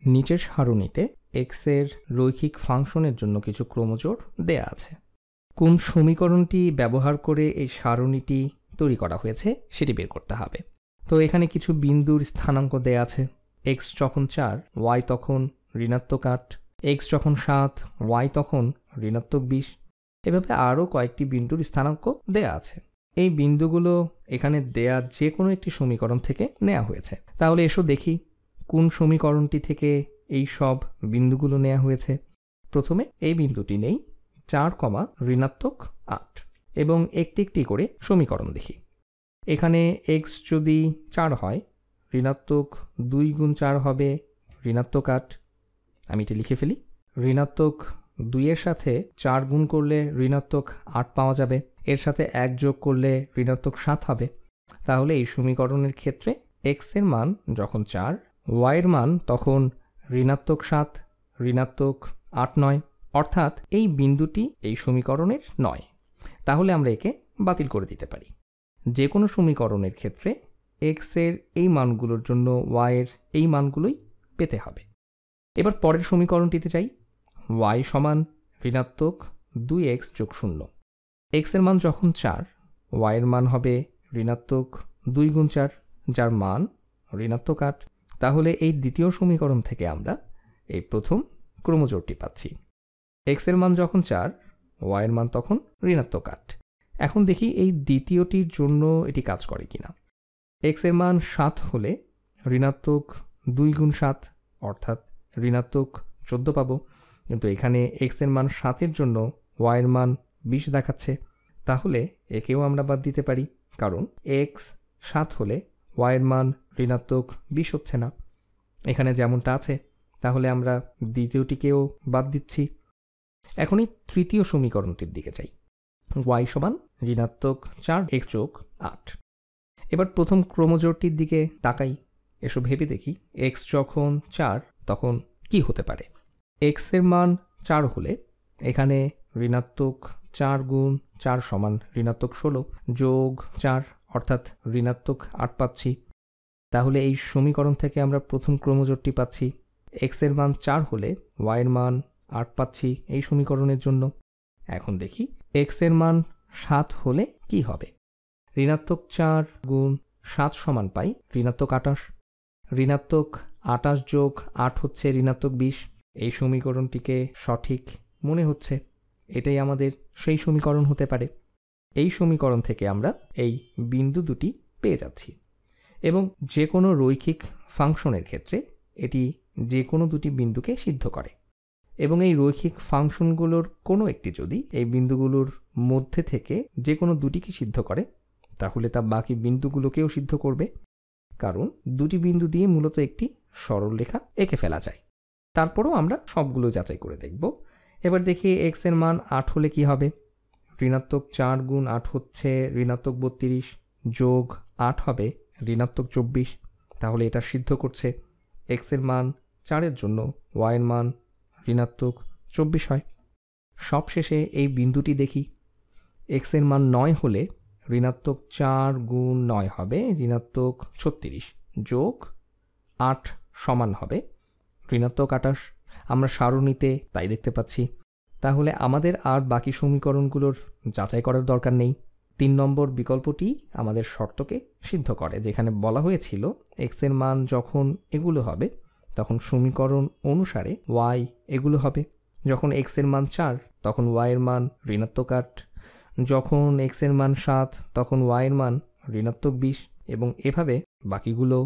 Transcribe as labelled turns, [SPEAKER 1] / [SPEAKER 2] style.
[SPEAKER 1] নিচের সারণীতে x এর রৈখিক ফাংশনের জন্য কিছু ক্রমজোড় দেয়া আছে। কোন সমীকরণটি ব্যবহার করে এই সারণীটি তৈরি করা হয়েছে সেটি বের করতে হবে। তো এখানে কিছু বিন্দুর স্থানাঙ্ক দেয়া আছে। x যখন 4, y তখন ঋণাত্মক 8, x যখন 7, y তখন ঋণাত্মক 20। এভাবে আরও কয়েকটি বিন্দুর স্থানাঙ্ক দেয়া আছে। এই বিন্দুগুলো এখানে দেয়া যে কোনো একটি সমীকরণ থেকে নেওয়া হয়েছে। তাহলে এসো দেখি কোন সমীকরণটি থেকে এই সব বিন্দুগুলো নেওয়া হয়েছে। প্রথমে এই বিন্দুটি নেই 4, ঋণাত্মক 8 এবং একটি একটি করে সমীকরণ দেখি। এখানে x যদি 4 হয়, ঋণাত্মক 2 গুণ 4 হবে ঋণাত্মক 8। আমি এটি লিখে ফেলি। ঋণাত্মক 2 এর সাথে 4 গুণ করলে ঋণাত্মক 8 পাওয়া যাবে। এর সাথে 1 যোগ করলে ঋণাত্মক 7 হবে। তাহলে এই সমীকরণের ক্ষেত্রে x এর মান যখন 4, y এর মান তখন ঋণাত্মক 7, ঋণাত্মক 8 নয়, অর্থাৎ এই বিন্দুটি এই সমীকরণের নয়। তাহলে আমরা একে বাতিল করে দিতে পারি। যে কোনো সমীকরণের ক্ষেত্রে x এর এই মানগুলোর জন্য y এর এই মানগুলোই পেতে হবে। এবার পরের সমীকরণটিতে যাই। y সমান ঋণাত্মক 2x যোগ 0। x এর মান যখন 4, y এর মান হবে ঋণাত্মক 2 গুণ 4, যার মান ঋণাত্মক 8। তাহলে এই দ্বিতীয় সমীকরণ থেকে আমরা এই প্রথম ক্রমজোড়টি পাচ্ছি। x এর মান যখন 4, y এর মান তখন ঋণাত্মক 8। এখন দেখি এই দ্বিতীয়টির জন্য এটি কাজ করে কিনা। x এর মান 7 হলে ঋণাত্মক 2 গুণ 7 অর্থাৎ ঋণাত্মক 14 পাবো। কিন্তু এখানে x এর মান 7 এর জন্য y এর মান 20 দেখাচ্ছে। তাহলে একেও আমরা বাদ দিতে পারি, কারণ x 7 হলে y এর মান ঋণাত্মক 20 হচ্ছে না, এখানে যেমনটা আছে। তাহলে আমরা দ্বিতীয়টিকেও বাদ দিচ্ছি। এখনই তৃতীয় সমীকরণটির দিকে যাই। y সমান ঋণাত্মক 4x যোগ 8। এবার প্রথম ক্রমজোড়টির দিকে তাকাই। এসব ভেবে দেখি x যখন 4 তখন কি হতে পারে। x এর মান 4 হলে এখানে ঋণাত্মক 4 গুণ 4 সমান ঋণাত্মক 16 যোগ 4 অর্থাৎ ঋণাত্মক 8 পাচ্ছি। তাহলে এই সমীকরণ থেকে আমরা প্রথম ক্রমজোড়টি পাচ্ছি। x এর মান 4 হলে y এর মান 8 পাচ্ছি এই সমীকরণের জন্য। এখন দেখি x এর মান 7 হলে কি হবে। ঋণাত্মক 4 গুণ 7 সমান পাই ঋণাত্মক 28। ঋণাত্মক 28 যোগ 8 হচ্ছে ঋণাত্মক 20। এই সমীকরণটিকে সঠিক মনে হচ্ছে। এটাই আমাদের সেই সমীকরণ হতে পারে। এই সমীকরণ থেকে আমরা এই বিন্দু দুটি পেয়ে যাচ্ছি। এবং যে কোনো রৈখিক ফাংশনের ক্ষেত্রে এটি যে কোনো দুটি বিন্দুকে সিদ্ধ করে। এবং এই রৈখিক ফাংশনগুলোর কোনো একটি যদি এই বিন্দুগুলোর মধ্যে থেকে যে কোনো দুটিকে সিদ্ধ করে, তাহলে তা বাকি বিন্দুগুলোকেও সিদ্ধ করবে, কারণ দুটি বিন্দু দিয়ে মূলত একটি সরল রেখা এঁকে ফেলা যায়। তারপরও আমরা সবগুলো যাচাই করে দেখব। এবার দেখি x এর মান 8 হলে কি হবে। ঋণাত্মক 4 গুণ 8 হচ্ছে ঋণাত্মক 32 যোগ 8 হবে ঋণাত্মক 24। তাহলে এটা সিদ্ধ করছে। x এর মান 4 এর জন্য y এর মান ঋণাত্মক 24 হয়। সবশেষে এই বিন্দুটি দেখি। x এর মান 9 হলে ঋণাত্মক 4 গুণ 9 হবে ঋণাত্মক 36 যোগ 8 সমান হবে ঋণাত্মক 28। আমরা সারণীতে তাই দেখতে পাচ্ছি। তাহলে আমাদের আর বাকি সমীকরণগুলোর যাচাই করার দরকার নেই। 3 নম্বর বিকল্পটি আমাদের শর্তকে সিদ্ধ করে, যেখানে বলা হয়েছিল x এর মান যখন এগুলো হবে তখন সমীকরণ অনুসারে y এগুলো হবে। যখন x এর মান 4 তখন y এর মান ঋণাত্মক 8, যখন x এর মান 7 তখন y এর মান ঋণাত্মক 20 এবং এভাবে বাকিগুলো